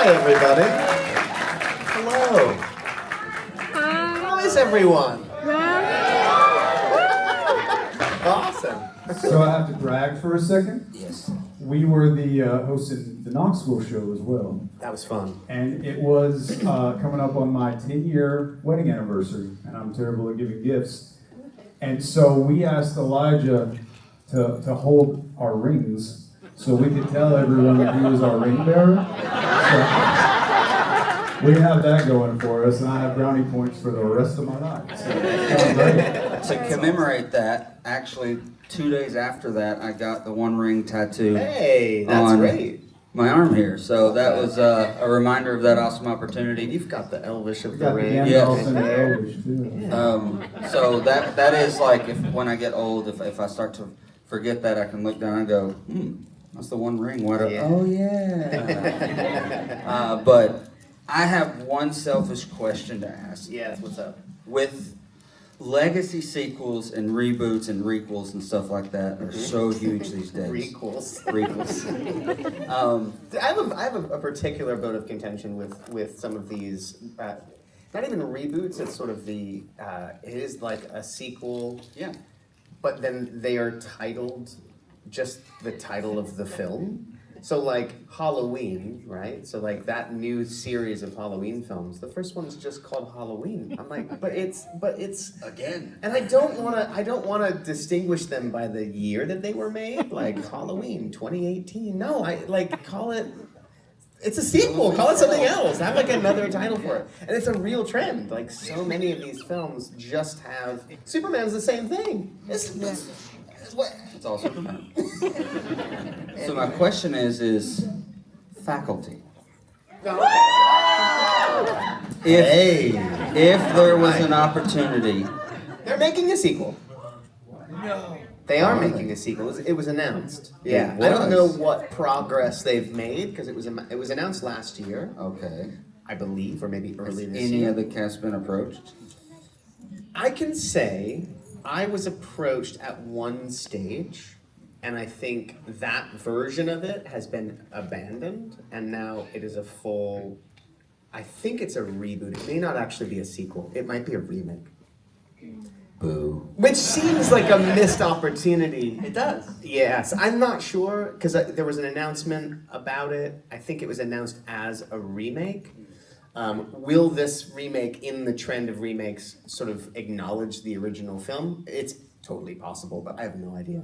Hi, everybody. Hello. How is everyone? Awesome. So I have to brag for a second. Yes. We were the hosts in the Knoxville show as well. That was fun. And it was coming up on my 10-year wedding anniversary, and I'm terrible at giving gifts. And so we asked Elijah to hold our rings so we could tell everyone that he was our ring bearer. So we have that going for us, and I have brownie points for the rest of my life. So it's great. To commemorate that, actually 2 days after that, I got the One Ring tattoo. Hey, that's on great. My arm here, so that was a reminder of that awesome opportunity. You've got the Elvish of We the got the ring. Gandalf and the Elvish, too. So that is like, when I get old, if I start to forget that, I can look down and go, that's the One Ring. Yeah. Oh yeah. But I have one selfish question to ask. Yes, what's up? With legacy sequels and reboots and requels and stuff like that are so huge these days. Requels. Requels. I have a particular bone of contention with some of these, not even reboots, it's sort of it is like a sequel, Yeah. but then they are titled just the title of the film. So like Halloween, right? So like that new series of Halloween films, the first one's just called Halloween. I'm like, but it's Again. and I don't wanna distinguish them by the year that they were made, like Halloween 2018. No, I like call it. It's a sequel. Call it something else. Have like another title for it. And it's a real trend. Like so many of these films just have Superman's the same thing. It's all Superman. So my question is faculty. If there was an opportunity. They're making a sequel. No. They are making a sequel. It was announced. Yeah. I don't know what progress they've made because it was announced last year. Okay. I believe, or maybe early this Any year. of the cast been approached? I can say I was approached at one stage, and I think that version of it has been abandoned, and now it is a full. I think it's a reboot. It may not actually be a sequel. It might be a remake. Boo. Which seems like a missed opportunity. It does. Yes, I'm not sure because there was an announcement about it. I think it was announced as a remake. Will this remake, in the trend of remakes, sort of acknowledge the original film? It's totally possible, but I have no idea.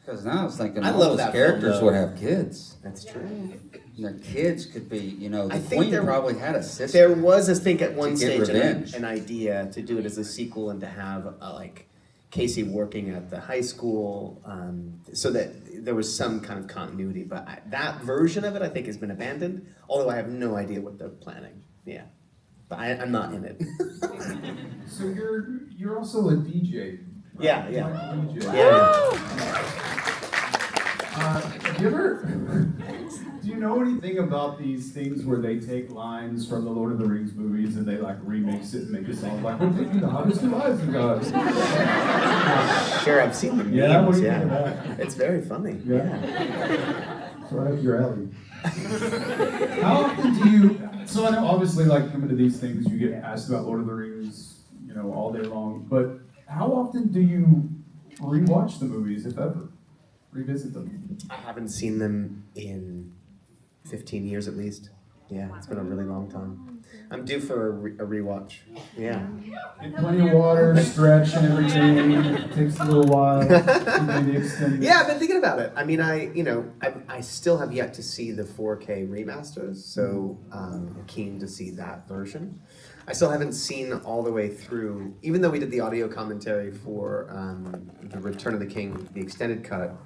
Because now I was thinking I all love those that characters film, though. would have kids. That's true. And their kids could be, the I think queen there- probably had a sister. There was, I think, at one To get stage revenge. an idea to do it as a sequel and to have like Casey working at the high school, so that there was some kind of continuity. But that version of it, I think, has been abandoned. Although I have no idea what they're planning. Yeah, but I'm not in it. So you're also a DJ. Yeah. Like a DJ. Yeah. Have you ever? Do you know anything about these things where they take lines from the Lord of the Rings movies and they like remix it and make a song like "We're taking the hottest alive, you guys"? Sure, I've seen the memes. Yeah, what do you yeah. think of that? It's very funny. Yeah. It's right up your alley. How often do you? So I know obviously, like coming to these things, you get asked about Lord of the Rings, all day long. But how often do you rewatch the movies, if ever? Revisit them? I haven't seen them in 15 years at least. Yeah, it's been a really long time. I'm due for a rewatch. Yeah. Get plenty of water, stretch and everything. It takes a little while. Maybe extend it. Yeah, I've been thinking about it. I mean, I still have yet to see the 4K remasters, so I'm keen to see that version. I still haven't seen all the way through, even though we did the audio commentary for the Return of the King, the extended cut.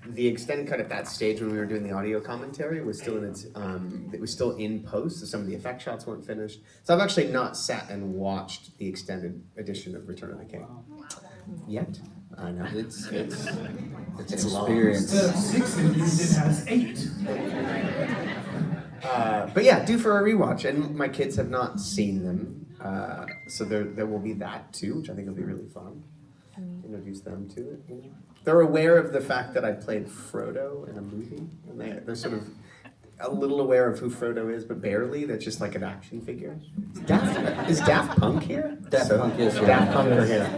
The extended cut at that stage when we were doing the audio commentary was still it was still in post, so some of the effect shots weren't finished. So I've actually not sat and watched the extended edition of Return of the King yet. I know. It's an long. experience. Instead of 6 interviews, it has 8. But yeah, due for a rewatch, and my kids have not seen them, so there will be that too, which I think will be really fun. Introduce them to it. They're aware of the fact that I played Frodo in a movie, and they're sort of a little aware of who Frodo is, but barely. That's just like an action figure. Is Daft Punk here? Daft Punk is here. Daft Punk are here.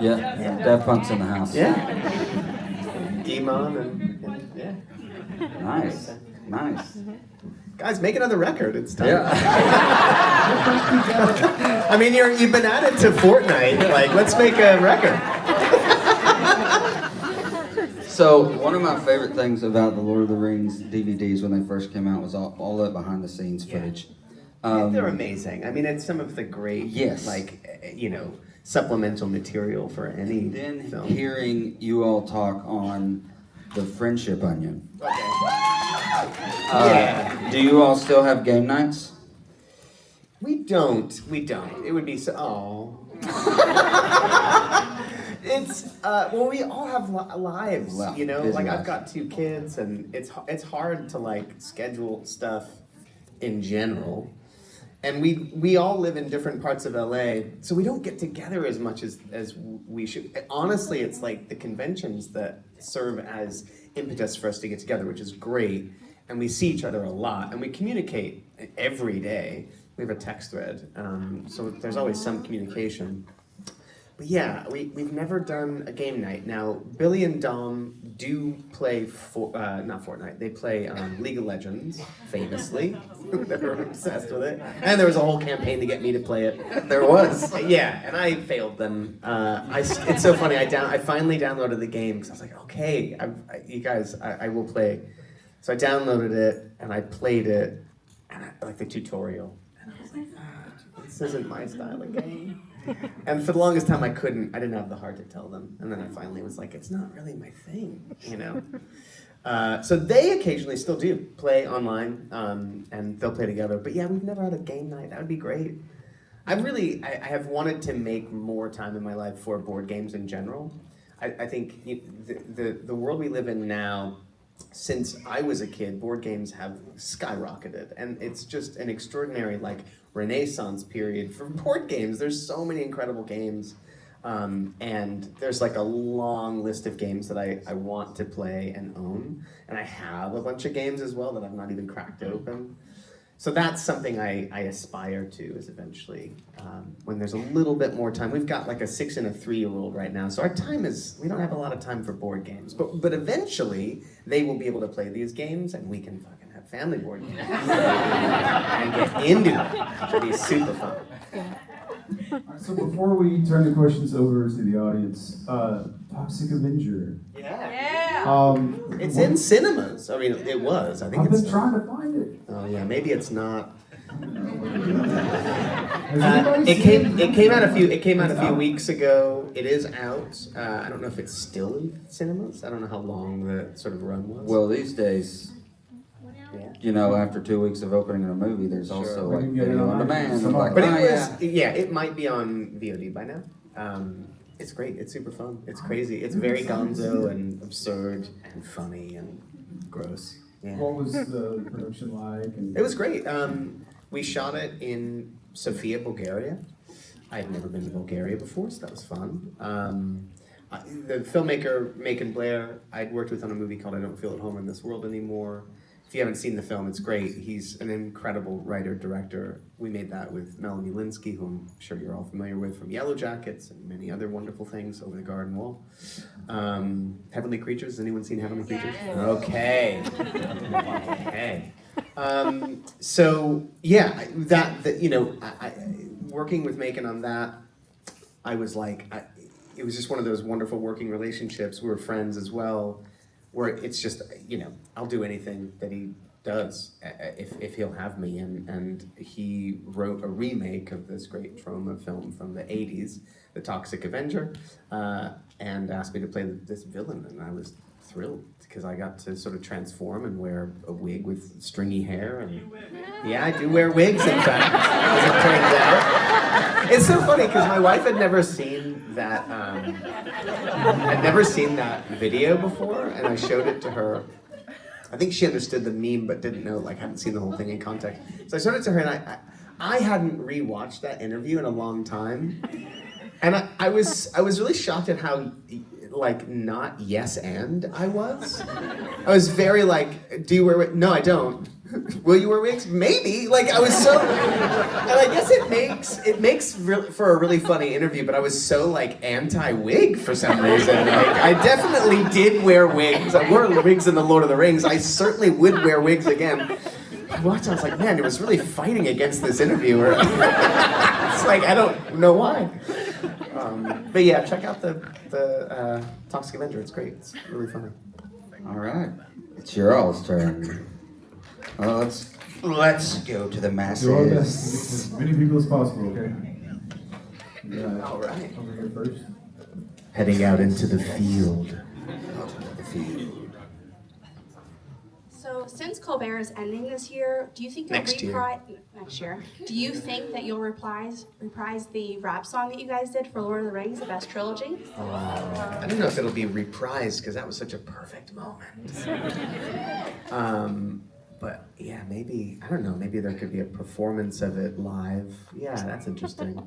Yeah, Daft Punk's in the house. Yeah. Demon and yeah. Nice. Guys, make another record. It's time. Yeah. I mean, you've been at it to Fortnite. Like, let's make a record. So one of my favorite things about the Lord of the Rings DVDs when they first came out was all that behind the scenes footage. They're amazing. I mean, it's some of the great, Yes. supplemental material for any Then film. hearing you all talk on the Friendship Onion. Yeah. Do you all still have game nights? We don't. It would be so. It's we all have lives, Well, you know. busy Like I've lives. got 2 kids, and it's hard to like schedule stuff in general. And we all live in different parts of LA, so we don't get together as much as we should. Honestly, it's like the conventions that serve as impetus for us to get together, which is great. And we see each other a lot, and we communicate every day. We have a text thread, so there's always some communication. But yeah, we've never done a game night. Now, Billy and Dom do play, not Fortnite, they play League of Legends, famously. They were obsessed with it. And there was a whole campaign to get me to play it. There was. Yeah, and I failed them. It's so funny, I finally downloaded the game, because I was like, okay, you guys, I will play. So I downloaded it, and I played it, and I like the tutorial. And I was like, this isn't my style of game. And for the longest time, I didn't have the heart to tell them. And then I finally was like, it's not really my thing, you know? So they occasionally still do play online, and they'll play together. But yeah, we've never had a game night. That would be great. I have wanted to make more time in my life for board games in general. I think the world we live in now, since I was a kid, board games have skyrocketed, and it's just an extraordinary renaissance period for board games. There's so many incredible games, and there's a long list of games that I want to play and own, and I have a bunch of games as well that I've not even cracked open. So that's something I aspire to, is eventually, when there's a little bit more time. We've got a 6 and a 3-year-old right now, so we don't have a lot of time for board games. But eventually, they will be able to play these games, and we can fucking have family board games. And get into it. It'll be super fun. All right, so before we turn the questions over to the audience, Toxic Avenger. Yeah. It's in cinemas. I mean, it was. I think I've it's. been trying to find it. Oh yeah, maybe it's not. Has anybody It seen came out a few. It came out a It's few out. weeks ago. It is out. I don't know if it's still in cinemas. I don't know how long the sort of run was. Well, these days, yeah. after 2 weeks of opening a movie, there's Sure. also We can get it video on online. demand. Some Like, But it oh, was. yeah. It might be on VOD by now. It's great. It's super fun. It's crazy. It's very gonzo and absurd and funny and gross. Yeah. What was the production like? And It was great. We shot it in Sofia, Bulgaria. I had never been to Bulgaria before, so that was fun. The filmmaker, Macon Blair, I'd worked with on a movie called I Don't Feel at Home in This World Anymore. If you haven't seen the film, it's great. He's an incredible writer-director. We made that with Melanie Linsky, who I'm sure you're all familiar with from Yellow Jackets and many other wonderful things, Over the Garden Wall. Heavenly Creatures, has anyone seen Heavenly Creatures? Okay. Okay. So yeah, I working with Macon on that, I was like, it was just one of those wonderful working relationships. We were friends as well, where it's just, I'll do anything that he does if he'll have me. And he wrote a remake of this great trauma film from the 80s, The Toxic Avenger, and asked me to play this villain, and I was thrilled because I got to sort of transform and wear a wig with stringy hair. And yeah, I do wear wigs, in fact, as it turns out. It's so funny because my wife had never seen that. I'd never seen that video before, and I showed it to her. I think she understood the meme, but didn't know, hadn't seen the whole thing in context. So I showed it to her, and I hadn't rewatched that interview in a long time, and I was really shocked at how not yes and I was. I was very do you wear wig? No, I don't. Will you wear wigs? Maybe. Like I was so, and I guess it makes for a really funny interview. But I was so like anti-wig for some reason. Like I definitely did wear wigs. I wore wigs in the Lord of the Rings. I certainly would wear wigs again. I watched. I was like, man, it was really fighting against this interviewer. It's like I don't know why. But yeah, check out the Toxic Avenger. It's great. It's really funny. All right, it's your all's turn. Well, let's go to the masses. Do our best to get to as many people as possible, okay? Yeah. All right. Over here first. Heading out into the field. So since Colbert is ending this year, do you think you'll Next year. next year? Do you think that you'll reprise the rap song that you guys did for Lord of the Rings, the best trilogy? I don't know if it'll be reprised because that was such a perfect moment. But yeah, maybe, I don't know, maybe there could be a performance of it live. Yeah, that's interesting.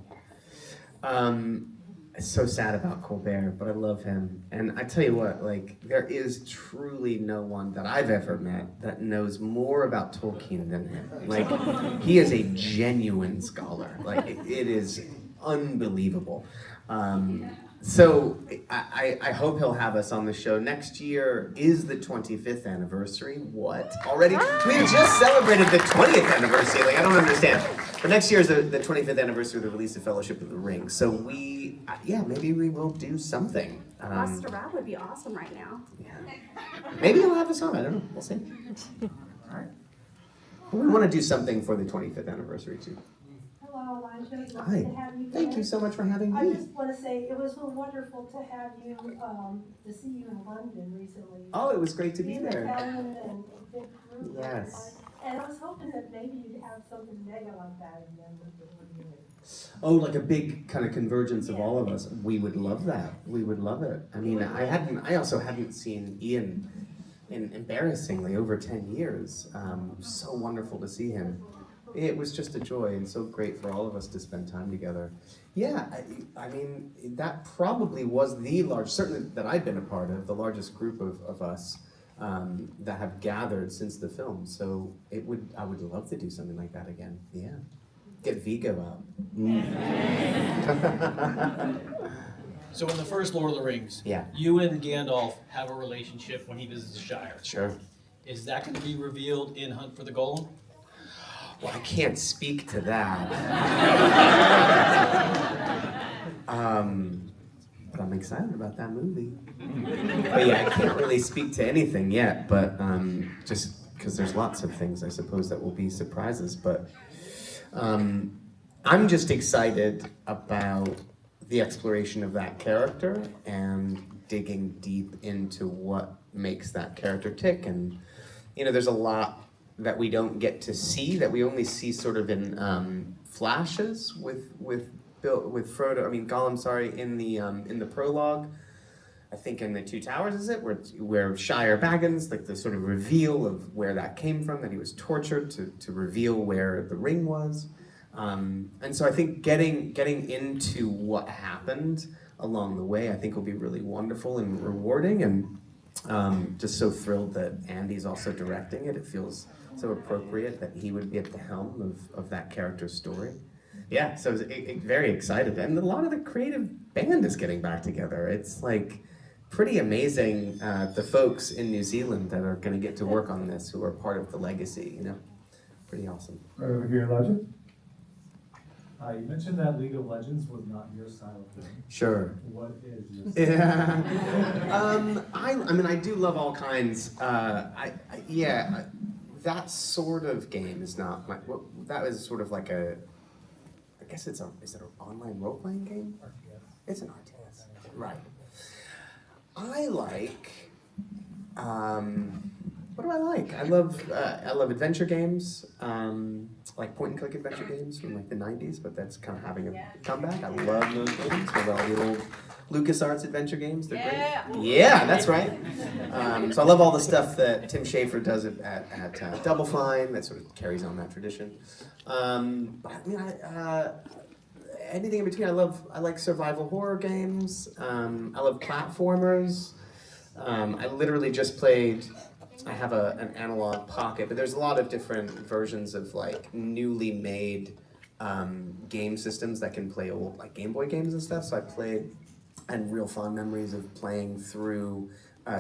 It's so sad about Colbert, but I love him. And I tell you what, like, there is truly no one that I've ever met that knows more about Tolkien than him. Like, he is a genuine scholar. Like, it is unbelievable. So I hope he'll have us on the show. Next year is the 25th anniversary. What? Already? We just celebrated the 20th anniversary. Like, I don't understand. But next year is the 25th anniversary of the release of Fellowship of the Ring. So maybe we will do something. Buster Rap would be awesome right now. Yeah. Maybe he'll have us on. I don't know. We'll see. All right. We want to do something for the 25th anniversary too. Hello, Elijah. It's Hi. lovely to have you Thank here. you so much for having I me. just want to say it was so wonderful to have you, to see you in London recently. Oh, it was great to be You and there. Helen and Vic Kruger. Yes. And I was hoping that maybe you'd have something mega like that again with the London. Oh, like a big kind of convergence of all of us. We would love that. We would love it. I mean, I also hadn't seen Ian in embarrassingly over 10 years. So wonderful to see him. It was just a joy and so great for all of us to spend time together. Yeah, I mean, that probably was certainly that I've been a part of, the largest group of us that have gathered since the film. So I would love to do something like that again. Yeah. Get Vigo out. So in the first Lord of the Rings, Yeah. you and Gandalf have a relationship when he visits the Shire. Sure. Is that going to be revealed in Hunt for the Golem? Well, I can't speak to that. But I'm excited about that movie. But yeah, I can't really speak to anything yet, but just because there's lots of things, I suppose, that will be surprises. But I'm just excited about the exploration of that character and digging deep into what makes that character tick. And, there's a lot that we don't get to see, that we only see sort of in flashes with Frodo. I mean Gollum. Sorry, in the prologue. I think in the Two Towers is it where Shire Baggins, like the sort of reveal of where that came from, that he was tortured to reveal where the ring was. And so I think getting into what happened along the way, I think will be really wonderful and rewarding. And just so thrilled that Andy's also directing it. It feels so appropriate that he would be at the helm of that character's story. Yeah, so very excited. And a lot of the creative band is getting back together. It's like pretty amazing, the folks in New Zealand that are going to get to work on this, who are part of the legacy, Pretty awesome. Right over here, Elijah. You mentioned that League of Legends was not your style of thing. Sure. What is your style? Yeah. I mean, I do love all kinds. That sort of game is not my. That is sort of like a. I guess is it an online role playing game? RTS. It's an RTS, right? I like. What do I like? I love adventure games, like point and click adventure games from like the 90s, but that's kind of having a comeback. I love those games. I love the old LucasArts adventure games. They're great. Yeah, that's right. So I love all the stuff that Tim Schafer does at Double Fine that sort of carries on that tradition. But I mean, anything in between. I like survival horror games. I love platformers. I literally just played I have an analog pocket, but there's a lot of different versions of like newly made game systems that can play old like Game Boy games and stuff. So I had real fond memories of playing through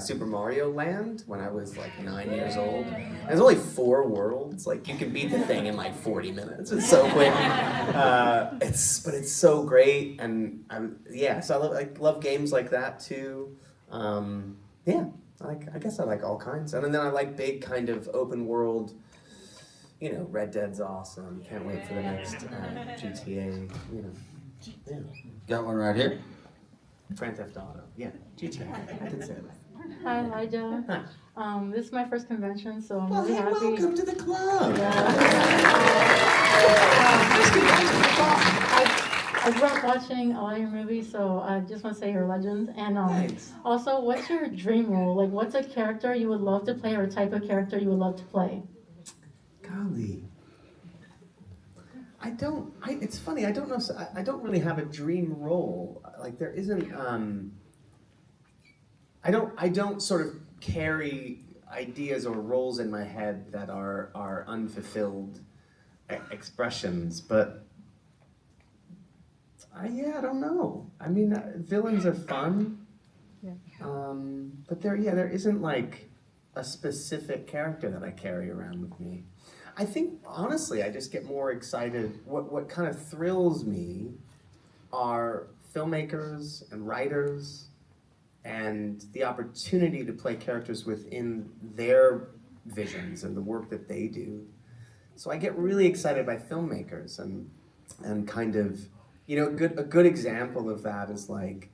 Super Mario Land when I was like 9 years old. And there's only 4 worlds. Like you can beat the thing in like 40 minutes. It's so quick. But it's so great, and so I love games like that too. Yeah, I guess I like all kinds, and then I like big kind of open world. You know, Red Dead's awesome. Can't wait for the next GTA. You know, yeah. Got one right here. Grand Theft Auto. Yeah, GTA. I did say that. Hi, Elijah. Hi. This is my first convention, so I'm Well, really hey, happy. welcome to the club. I grew up watching a lot of your movies, so I just want to say you're a legend. And Thanks. also, what's your dream role? Like, what's a character you would love to play, or a type of character you would love to play? Golly. It's funny, I don't know, I don't really have a dream role. Like there isn't, I don't sort of carry ideas or roles in my head that are unfulfilled expressions, but I don't know. I mean, villains are fun, Yeah. but there isn't like a specific character that I carry around with me. I think, honestly, I just get more excited. What kind of thrills me are filmmakers and writers and the opportunity to play characters within their visions and the work that they do. So I get really excited by filmmakers and kind of, you know, a good example of that is like,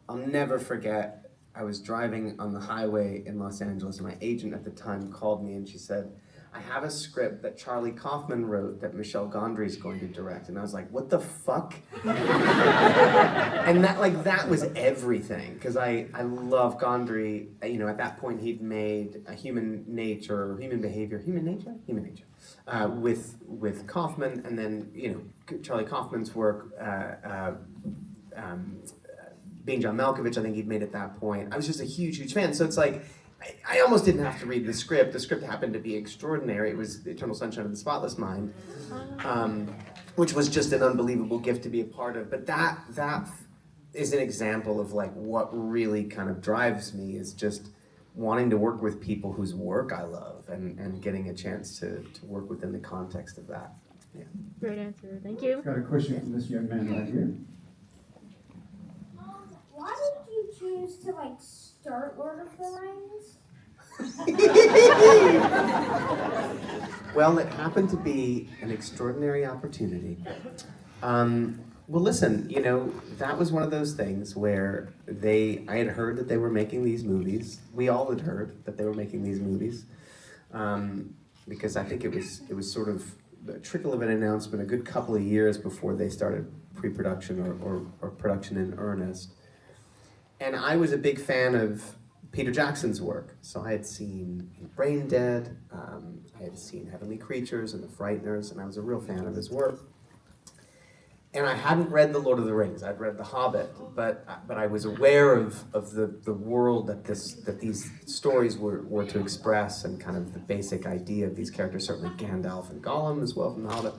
I'll never forget, I was driving on the highway in Los Angeles and my agent at the time called me and she said, I have a script that Charlie Kaufman wrote that Michel Gondry is going to direct. And I was like, what the fuck? And that was everything. Because I love Gondry. You know, at that point he'd made a Human Nature with Kaufman. And then, you know, Charlie Kaufman's work, Being John Malkovich, I think he'd made at that point. I was just a huge fan. So it's like, I almost didn't have to read the script. The script happened to be extraordinary. It was The Eternal Sunshine of the Spotless Mind, which was just an unbelievable gift to be a part of. But that is an example of like what really kind of drives me is just wanting to work with people whose work I love and getting a chance to work within the context of that. Yeah. Great answer. Thank you. Got a question from this young man right here. Why did you choose to like start Lord of the Rings? Well, it happened to be an extraordinary opportunity. Well, listen, you know, that was one of those things where I had heard that they were making these movies. We all had heard that they were making these movies. Because I think it was sort of a trickle of an announcement a good couple of years before they started pre-production or production in earnest. And I was a big fan of Peter Jackson's work. So I had seen Brain Dead, I had seen Heavenly Creatures and The Frighteners, and I was a real fan of his work. And I hadn't read The Lord of the Rings. I'd read The Hobbit, but I was aware of the world that these stories were to express and kind of the basic idea of these characters, certainly Gandalf and Gollum as well from The Hobbit.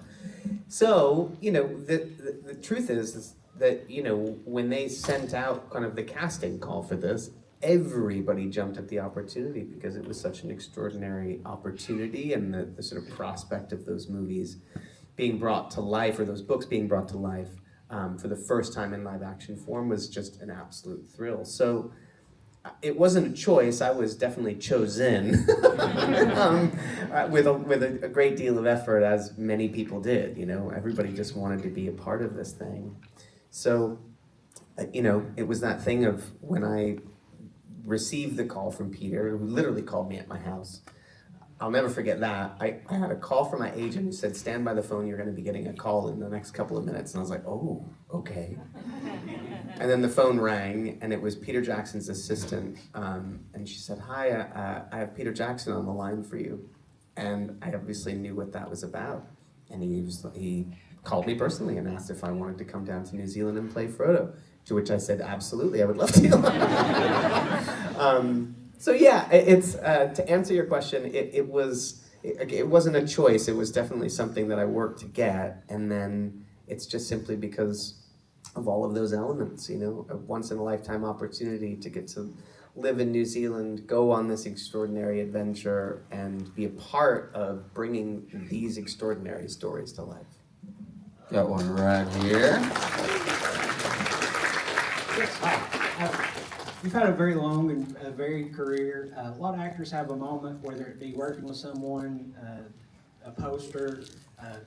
So, you know, the truth is that, you know, when they sent out kind of the casting call for this, everybody jumped at the opportunity because it was such an extraordinary opportunity, and the sort of prospect of those movies being brought to life, or those books being brought to life for the first time in live action form was just an absolute thrill. So it wasn't a choice, I was definitely chosen with a great deal of effort, as many people did, you know, everybody just wanted to be a part of this thing. So, you know, it was that thing of when I received the call from Peter, who literally called me at my house. I'll never forget that. I had a call from my agent who said, stand by the phone, you're gonna be getting a call in the next couple of minutes. And I was like, oh, okay. And then the phone rang, and it was Peter Jackson's assistant. And she said, hi, I have Peter Jackson on the line for you. And I obviously knew what that was about. And he called me personally and asked if I wanted to come down to New Zealand and play Frodo. To which I said, absolutely, I would love to. So yeah, it's to answer your question, it wasn't a choice. It was definitely something that I worked to get, and then it's just simply because of all of those elements. You know, a once in a lifetime opportunity to get to live in New Zealand, go on this extraordinary adventure, and be a part of bringing these extraordinary stories to life. Got one right here. You've had a very long and varied career. A lot of actors have a moment, whether it be working with someone, a poster,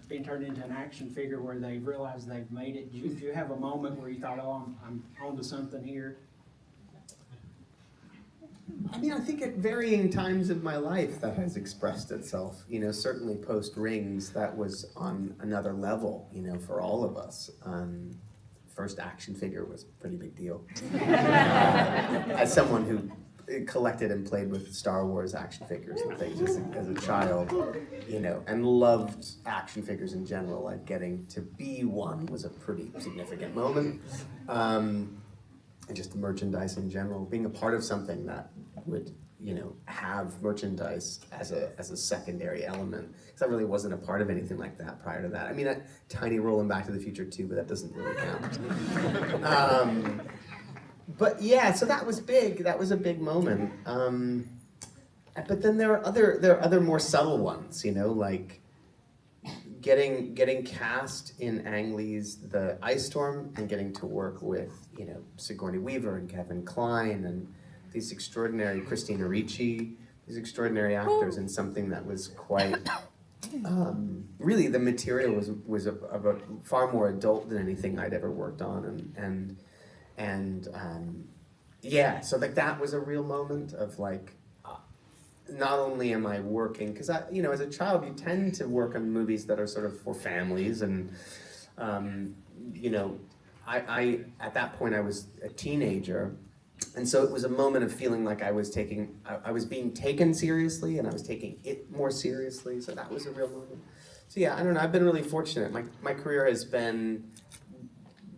being turned into an action figure where they realize they've made it. Do you have a moment where you thought, oh, I'm onto something here? I mean, I think at varying times of my life that has expressed itself. You know, certainly post Rings, that was on another level, you know, for all of us. First action figure was a pretty big deal. As someone who collected and played with Star Wars action figures and things as a child, you know, and loved action figures in general, like getting to be one was a pretty significant moment. And just merchandise in general, being a part of something that would, you know, have merchandise as a secondary element. Because I really wasn't a part of anything like that prior to that. I mean, a tiny role in Back to the Future 2, but that doesn't really count. But yeah, so that was big. That was a big moment. But then there are other more subtle ones, you know, like getting cast in Ang Lee's The Ice Storm and getting to work with, you know, Sigourney Weaver and Kevin Kline and these extraordinary, Christina Ricci, these extraordinary actors in something that was quite, really the material was of a far more adult than anything I'd ever worked on, and yeah, so like that was a real moment of like, not only am I working, because I, you know, as a child, you tend to work on movies that are sort of for families, and you know, I at that point I was a teenager, and so it was a moment of feeling like I was being taken seriously, and I was taking it more seriously. So that was a real moment. So yeah, I don't know. I've been really fortunate. My career has been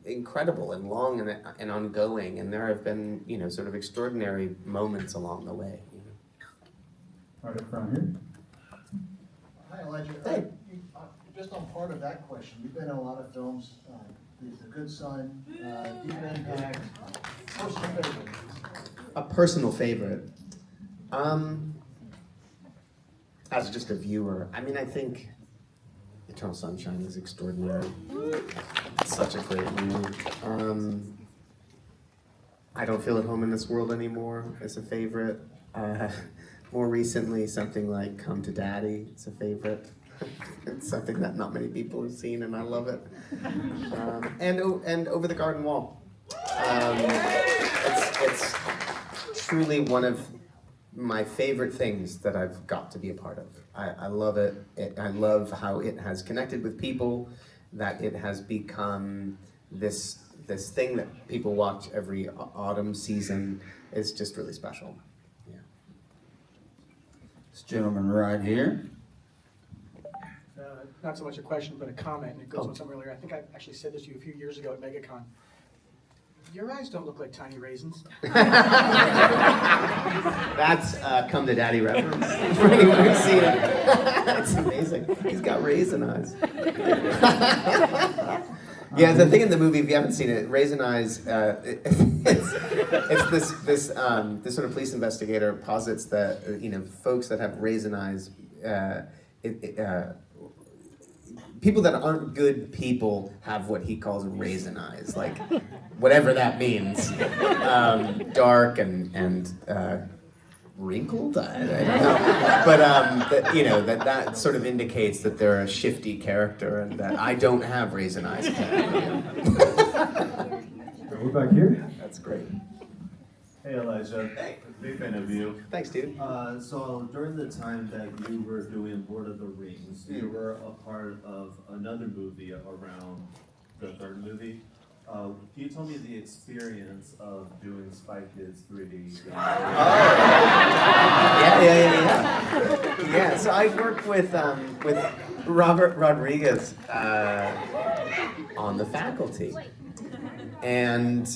incredible and long and ongoing, and there have been, you know, sort of extraordinary moments along the way. Right up front here. Hi, Elijah. Hey. Just on part of that question, you've been in a lot of films, The Good Son, Deep Impact. What's your favorite? A personal favorite. As just a viewer, I mean, I think Eternal Sunshine is extraordinary. It's such a great movie. I Don't Feel at Home in This World Anymore is a favorite. More recently, something like Come to Daddy is a favorite. It's something that not many people have seen, and I love it. And Over the Garden Wall. It's truly one of my favorite things that I've got to be a part of. I love it. I love how it has connected with people, that it has become this thing that people watch every autumn season. Is just really special. This gentleman right here. Not so much a question, but a comment, and it goes on something earlier. I think I actually said this to you a few years ago at MegaCon. Your eyes don't look like tiny raisins. That's Come to Daddy reference. For anyone who's seen it. That's amazing. He's got raisin eyes. Yeah, the thing in the movie, if you haven't seen it, Raisin Eyes, it's this sort of police investigator posits that, you know, folks that have raisin eyes, people that aren't good people have what he calls raisin eyes, like whatever that means, dark and wrinkled. I don't know, but that, you know, that sort of indicates that they're a shifty character, and that I don't have raisin eyes. We're back here. That's great. Hey Elijah, big fan of you. Thanks, dude. So during the time that you were doing Lord of the Rings, you were a part of another movie around the third movie. Can you tell me the experience of doing Spy Kids 3D? Yeah, so I worked with Robert Rodriguez on the faculty. And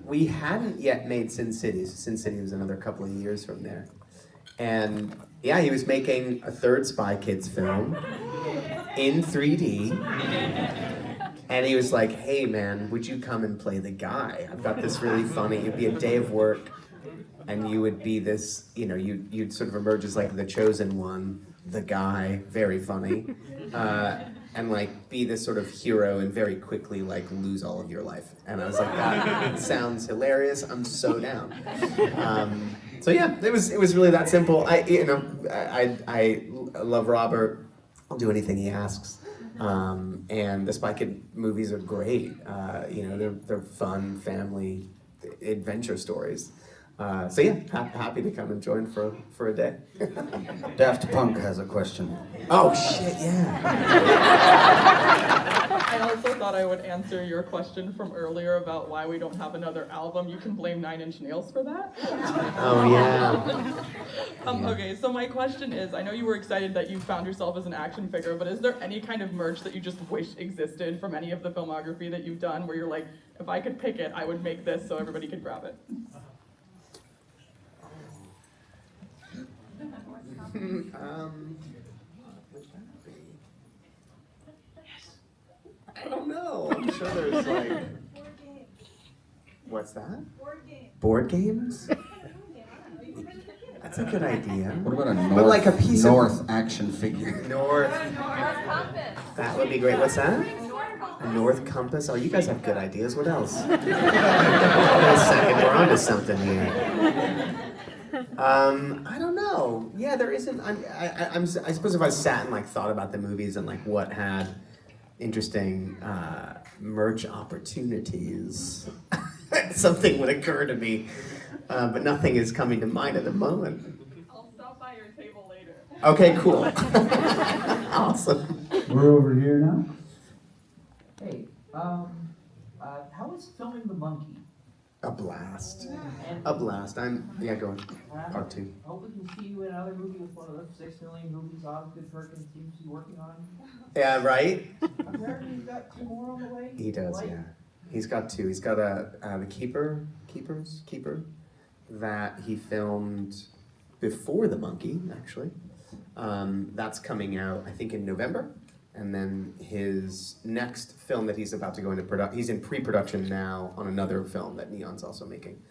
we hadn't yet made Sin City. So Sin City was another couple of years from there. And yeah, he was making a third Spy Kids film in 3D. And he was like, hey man, would you come and play the guy? I've got this really funny, it'd be a day of work, and you would be this, you know, you'd sort of emerge as like the chosen one, the guy, very funny, and like be this sort of hero and very quickly like lose all of your life. And I was like, that sounds hilarious, I'm so down. So yeah, it was really that simple. I love Robert, I'll do anything he asks. And the Spy Kid movies are great. They're fun, family, adventure stories. So yeah, happy to come and join for a day. Daft Punk has a question. Oh shit, yeah. I also thought I would answer your question from earlier about why we don't have another album. You can blame 9 Inch Nails for that. Oh yeah. Okay, so my question is, I know you were excited that you found yourself as an action figure, but is there any kind of merch that you just wish existed from any of the filmography that you've done where you're like, if I could pick it, I would make this so everybody could grab it? I don't know. I'm sure there's like. What's that? Board games. That's a good idea. What about a But like a piece North of action figure? North. That would be great. What's that? A North compass. Oh, you guys have good ideas. What else? Wait a second. We're onto something here. I don't know. Yeah, there isn't. I suppose if I sat and like thought about the movies and like what had interesting merch opportunities, something would occur to me, but nothing is coming to mind at the moment. I'll stop by your table later. Okay, cool. Awesome. We're over here now. Hey, how is filming The Monkey? A blast. A blast. Yeah, go on. Part 2. Hope we can see you in another movie with one of those 6 million movies Osgood Perkins seems to be working on. Yeah, right? Apparently he's got 2 more on the way. He does, yeah. He's got 2. He's got the Keeper that he filmed before The Monkey, actually. That's coming out, I think, in November. And then his next film that he's about to go into production, he's in pre-production now on another film that Neon's also making.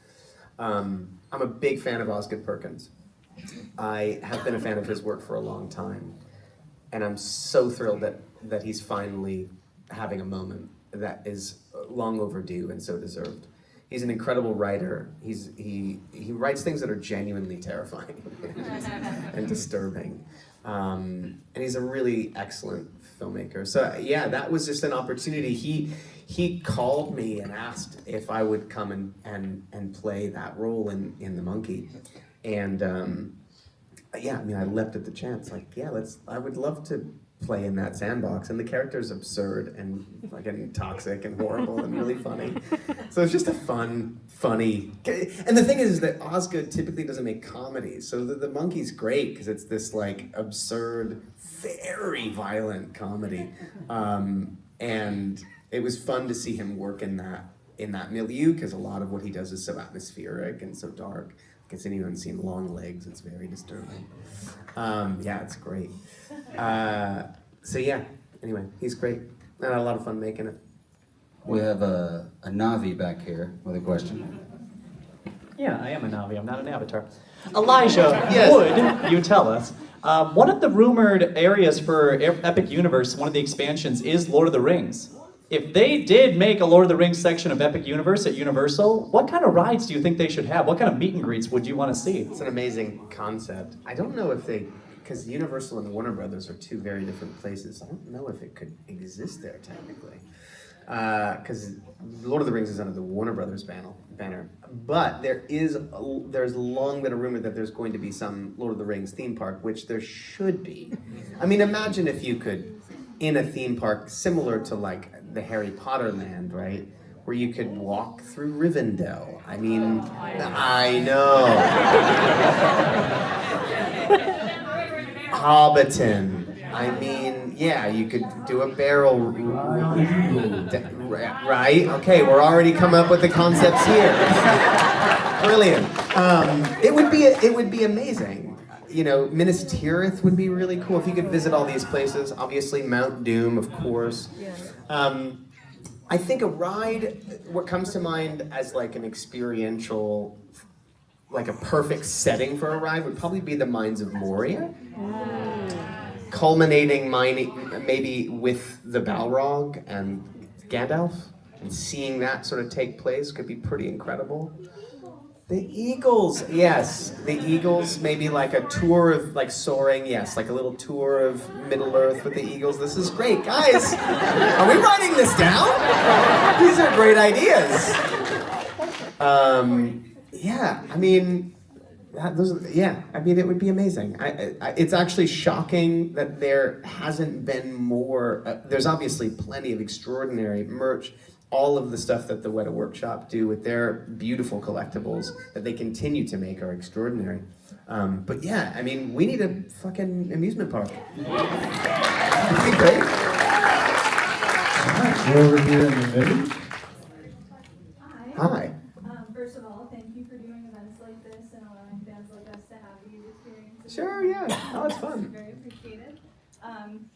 I'm a big fan of Osgood Perkins. I have been a fan of his work for a long time. And I'm so thrilled that he's finally having a moment that is long overdue and so deserved. He's an incredible writer. He writes things that are genuinely terrifying and disturbing. And he's a really excellent filmmaker. So yeah, that was just an opportunity. He called me and asked if I would come and play that role in The Monkey. And yeah, I mean, I leapt at the chance. Like, yeah, I would love to play in that sandbox. And the character's absurd and fucking toxic and horrible and really funny. So it's just a funny. And the thing is that Osgood typically doesn't make comedies. So the Monkey's great because it's this like absurd, very violent comedy. And it was fun to see him work in that milieu because a lot of what he does is so atmospheric and so dark. Has anyone seen Long Legs? It's very disturbing. Yeah, it's great. So yeah, anyway, he's great. I had a lot of fun making it. We have a Navi back here with a question. Yeah, I am a Navi. I'm not an avatar. Elijah, Yes. would you tell us, one of the rumored areas for Epic Universe, one of the expansions, is Lord of the Rings. If they did make a Lord of the Rings section of Epic Universe at Universal, what kind of rides do you think they should have? What kind of meet and greets would you want to see? It's an amazing concept. I don't know if because Universal and Warner Brothers are 2 very different places. I don't know if it could exist there technically. Because Lord of the Rings is under the Warner Brothers banner. But there's long been a rumor that there's going to be some Lord of the Rings theme park, which there should be. I mean, imagine if you could, in a theme park similar to like the Harry Potter land, right? Where you could walk through Rivendell. I mean, I know. Hobbiton. I mean, yeah, you could do a barrel, right? Okay, we're already coming up with the concepts here. Brilliant. It would be amazing. You know, Minas Tirith would be really cool if you could visit all these places. Obviously, Mount Doom, of course. I think a ride, what comes to mind as like an experiential, like a perfect setting for a ride would probably be the Mines of Moria. Culminating maybe with the Balrog and Gandalf, and seeing that sort of take place could be pretty incredible. The Eagles, yes. The Eagles, maybe like a tour of, like soaring, yes, like a little tour of Middle Earth with the Eagles. This is great. Guys, are we writing this down? These are great ideas. Yeah, I mean, it would be amazing. It's actually shocking that there hasn't been more, there's obviously plenty of extraordinary merch, all of the stuff that the Weta Workshop do with their beautiful collectibles that they continue to make are extraordinary. But yeah, I mean, we need a fucking amusement park. It'd be great. We're over here in the middle. Hi. First of all, thank you for doing events like this and allowing fans like us to have these experiences. Sure, yeah. Oh, it's fun. Very appreciated.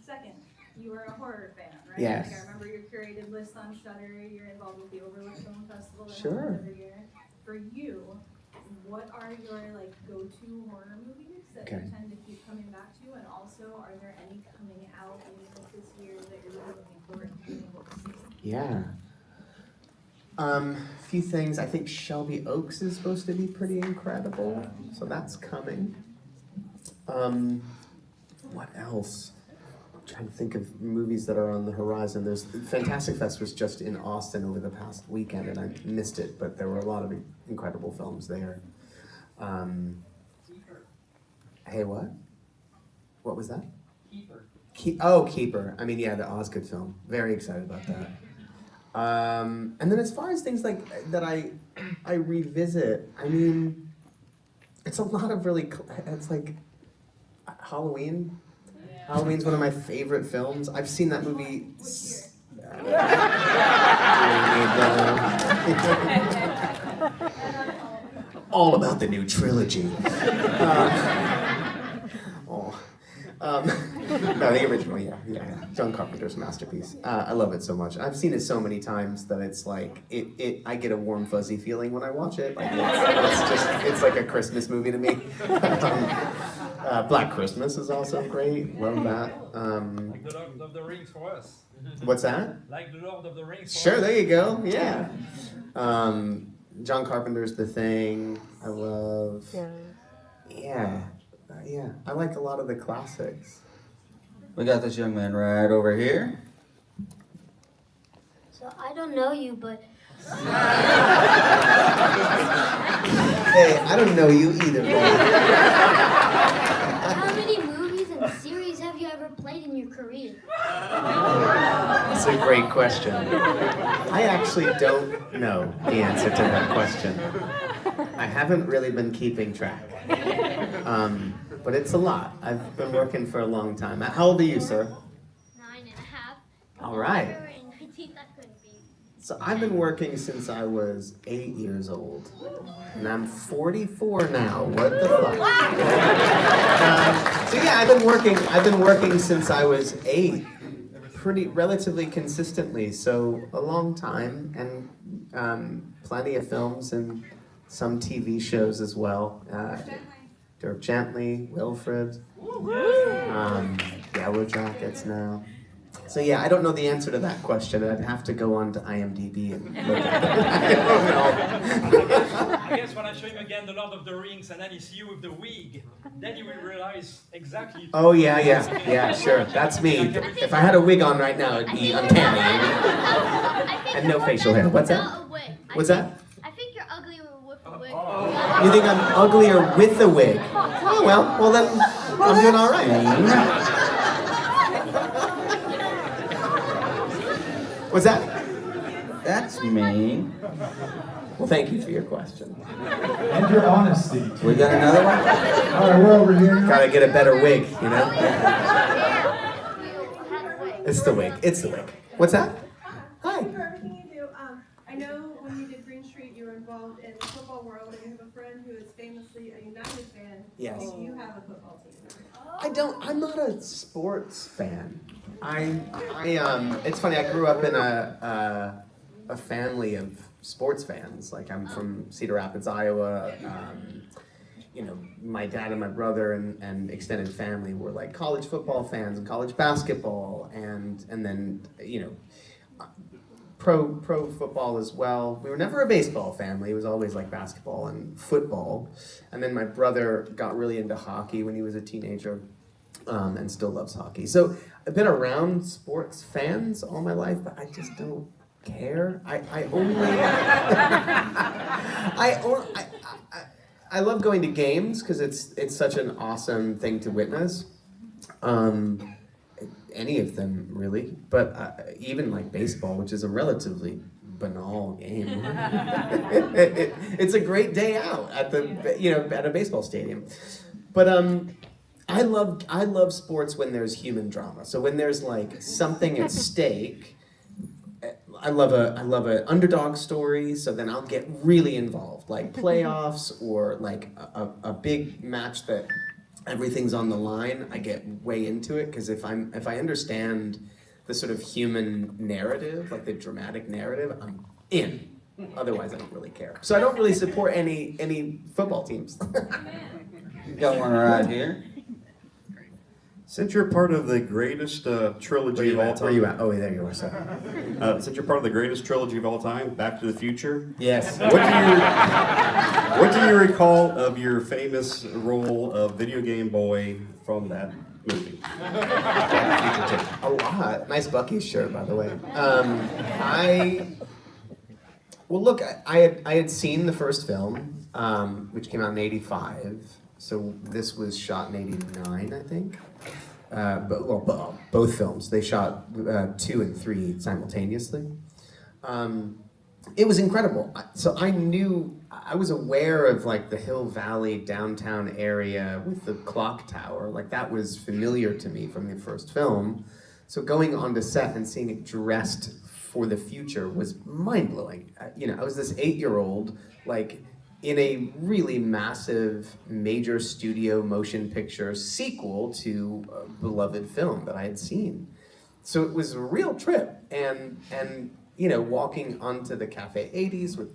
Second, you are a horror fan, right? Yes. Like I remember your curated list on Shudder. You're involved with the Overlook Film Festival that Sure. happens every year. For you, what are your like go-to horror movies that Okay. you tend to keep coming back to? And also, are there any coming out movies this year that you're really looking forward to being able to see? Yeah. A few things. I think Shelby Oaks is supposed to be pretty incredible, so that's coming. What else? I'm trying to think of movies that are on the horizon. There's Fantastic Fest was just in Austin over the past weekend, and I missed it, but there were a lot of incredible films there. Hey, what? What was that? Keeper. Keeper. I mean, yeah, the Osgood film. Very excited about that. And then as far as things like that I revisit, I mean, it's a lot of really, it's like Halloween. Halloween's one of my favorite films. I've seen that movie. All about the new trilogy. No, the original, yeah. John Carpenter's masterpiece. I love it so much. I've seen it so many times that it's like I get a warm fuzzy feeling when I watch it. Like it's like a Christmas movie to me. Black Christmas is also great. Love that. Like the Lord of the Rings for us. What's that? Like the Lord of the Rings. For Sure, us. there you go. Yeah. John Carpenter's The Thing. I love. Yeah. I like a lot of the classics. We got this young man right over here. So I don't know you, but Hey, I don't know you either, man. how many movies and series have you ever played in your career? That's a great question. I actually don't know the answer to that question. I haven't really been keeping track. But it's a lot. I've been working for a long time. How old are you, sir? 9.5. All right. In 19th, that couldn't be. So I've been working since I was 8 years old. And I'm 44 now. What the fuck? So yeah, I've been working since I was 8. Relatively consistently. So a long time, and plenty of films and some TV shows as well. Dirk Gently, Wilfred, Yellow Jackets now. So yeah, I don't know the answer to that question. I'd have to go on to IMDb and look at it. I don't know. I guess when I show him again the Lord of the Rings and then he see you with the wig, then he will realize exactly. Oh yeah, sure. That's me. If I had a wig on right now, it'd be uncanny. And no facial hair. What's that? What's that? I think you're uglier with a wig. You think I'm uglier with a wig? Oh well then I'm doing all right. What's that? That's mean. Well, thank you for your question. And your honesty. We got another one? All right, we're over here. Gotta get a better wig, you know? It's the wig. It's the wig. What's that? Hi. Thank you for everything you do. I know when you did Green Street, you were involved in the football world, and you have a friend who is famously a United fan. Yes. Do you have a football team? I'm not a sports fan. It's funny. I grew up in a family of sports fans. Like I'm from Cedar Rapids, Iowa. My dad and my brother and extended family were like college football fans and college basketball, and then pro football as well. We were never a baseball family. It was always like basketball and football. And then my brother got really into hockey when he was a teenager, and still loves hockey. So I've been around sports fans all my life, but I just don't care. I love going to games because it's such an awesome thing to witness. Any of them really, but even like baseball, which is a relatively banal game. It's a great day out at at a baseball stadium. But I love sports when there's human drama. So when there's like something at stake. I love an underdog story, so then I'll get really involved, like playoffs or like a big match that everything's on the line. I get way into it because if I understand the sort of human narrative, like the dramatic narrative, I'm in. Otherwise, I don't really care. So I don't really support any football teams. Got one right here. Since you're part of the greatest trilogy of all time. Where you at? Oh, there you are, sir. Since you're part of the greatest trilogy of all time, Back to the Future. Yes. What do you recall of your famous role of video game boy from that movie? A lot. Nice Buc-ee's shirt, by the way. Well, look, I had seen the first film, which came out in '85. So this was shot in '89, I think. Both films. They shot 2 and 3 simultaneously. It was incredible. So I was aware of like the Hill Valley downtown area with the clock tower. Like that was familiar to me from the first film. So going onto set and seeing it dressed for the future was mind-blowing. I was this 8-year-old, like in a really massive major studio motion picture sequel to a beloved film that I had seen. So it was a real trip, and walking onto the Cafe 80s with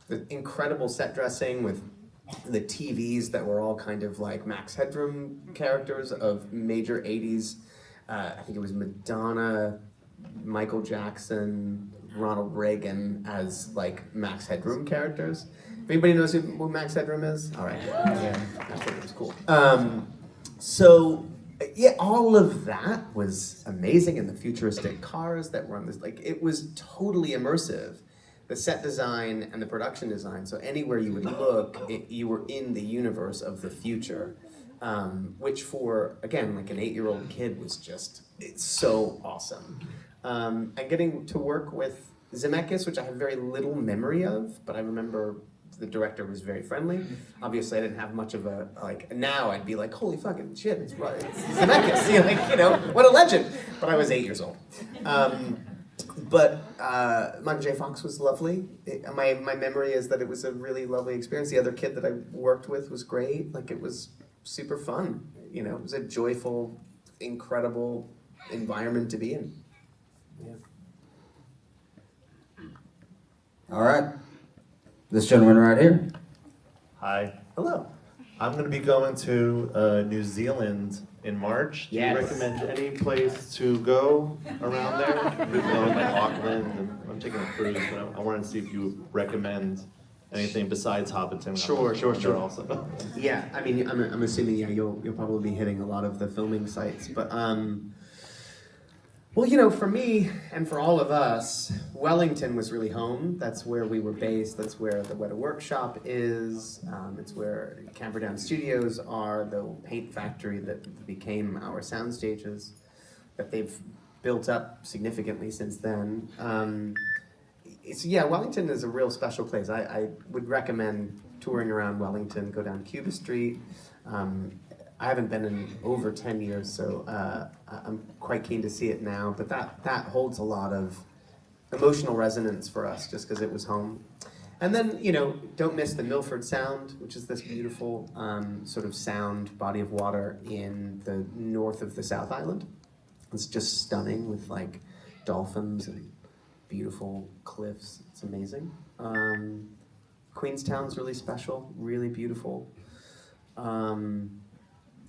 the incredible set dressing, with the TVs that were all kind of like Max Headroom characters of major 80s. I think it was Madonna, Michael Jackson, Ronald Reagan as like Max Headroom characters. If anybody knows who Max Headroom is? All right. Yeah, I thought it was cool. All of that was amazing, and the futuristic cars that were on this, like, it was totally immersive. The set design and the production design, so anywhere you would look, you were in the universe of the future, which for, again, like an 8-year-old kid was it's so awesome. And getting to work with Zemeckis, which I have very little memory of, but I remember the director was very friendly. Obviously, I didn't have much of a, now I'd be like, holy fucking shit, it's Zemeckis, what a legend. But I was 8 years old. But Michael J. Fox was lovely. My memory is that it was a really lovely experience. The other kid that I worked with was great. Like, it was super fun. It was a joyful, incredible environment to be in. Yeah. All right. This gentleman right here. Hi. Hello. I'm going to be going to New Zealand in March. Do Yes. you recommend any place to go around there? I'm going like Auckland, and I'm taking a cruise, but I wanted to see if you would recommend anything besides Hobbiton. Sure. Also. Yeah, I mean, I'm assuming you'll probably be hitting a lot of the filming sites, but well, for me and for all of us, Wellington was really home. That's where we were based. That's where the Weta Workshop is. It's where Camperdown Studios are, the paint factory that became our sound stages, that they've built up significantly since then. Wellington is a real special place. I would recommend touring around Wellington, go down Cuba Street. I haven't been in over 10 years, so I'm quite keen to see it now. But that holds a lot of emotional resonance for us, just because it was home. And then, don't miss the Milford Sound, which is this beautiful sort of sound body of water in the north of the South Island. It's just stunning with like dolphins and beautiful cliffs. It's amazing. Queenstown's really special, really beautiful.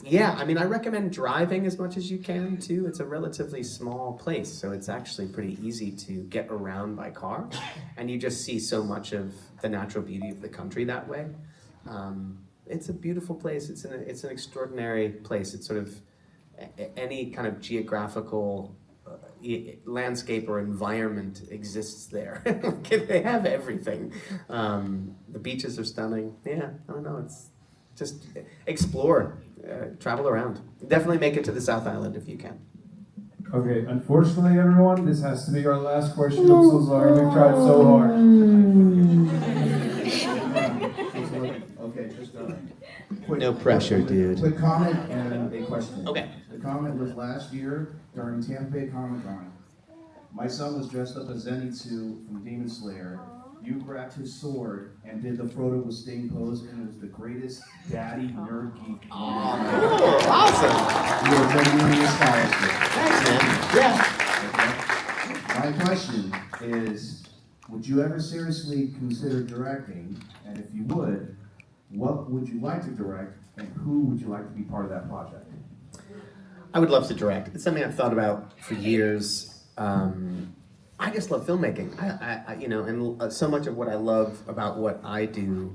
Yeah, I mean, I recommend driving as much as you can too. It's a relatively small place, so it's actually pretty easy to get around by car, and you just see so much of the natural beauty of the country that way. It's a beautiful place. It's an extraordinary place. It's sort of any kind of geographical landscape or environment exists there. They have everything. The beaches are stunning. Yeah, I don't know. It's just explore. Travel around. Definitely make it to the South Island if you can. Okay, unfortunately, everyone, this has to be our last question. I'm so sorry. We've tried so hard. Okay, just No pressure, dude. Quick comment and a question. Okay. The comment was last year during Tampa Bay Comic-Con. My son was dressed up as Zenitsu from Demon Slayer. You grabbed his sword and did the Frodo with Sting pose, and it was the greatest daddy nerd geek. Oh, cool. Awesome. You are genuinely inspired. Thanks, man. Yeah. Okay. My question is, would you ever seriously consider directing? And if you would, what would you like to direct, and who would you like to be part of that project? I would love to direct. It's something I've thought about for years. I just love filmmaking. And so much of what I love about what I do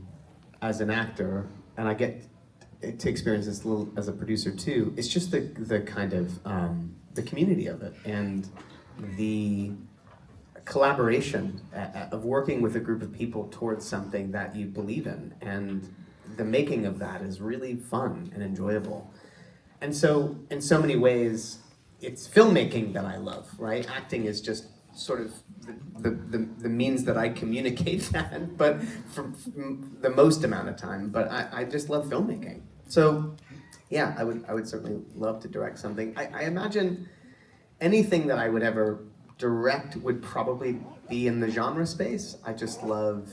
as an actor, and I get to experience this a little as a producer too, it's just the kind of the community of it and the collaboration of working with a group of people towards something that you believe in, and the making of that is really fun and enjoyable. And so, in so many ways, it's filmmaking that I love, right? Acting is just sort of the means that I communicate that, but for the most amount of time. But I just love filmmaking. So, yeah, I would certainly love to direct something. I imagine anything that I would ever direct would probably be in the genre space. I just love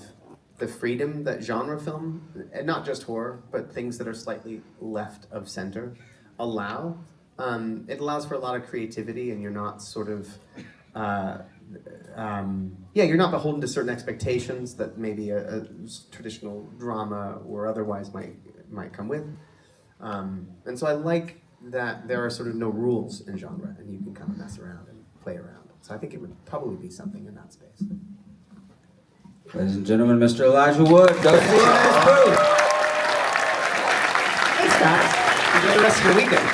the freedom that genre film, and not just horror, but things that are slightly left of center, allow. It allows for a lot of creativity, and you're not sort of, you're not beholden to certain expectations that maybe a traditional drama or otherwise might come with. And so I like that there are sort of no rules in genre, and you can kind of mess around and play around. So I think it would probably be something in that space. Ladies and gentlemen, Mr. Elijah Wood, go see him in his booth. Thanks, guys. Enjoy the rest of your weekend.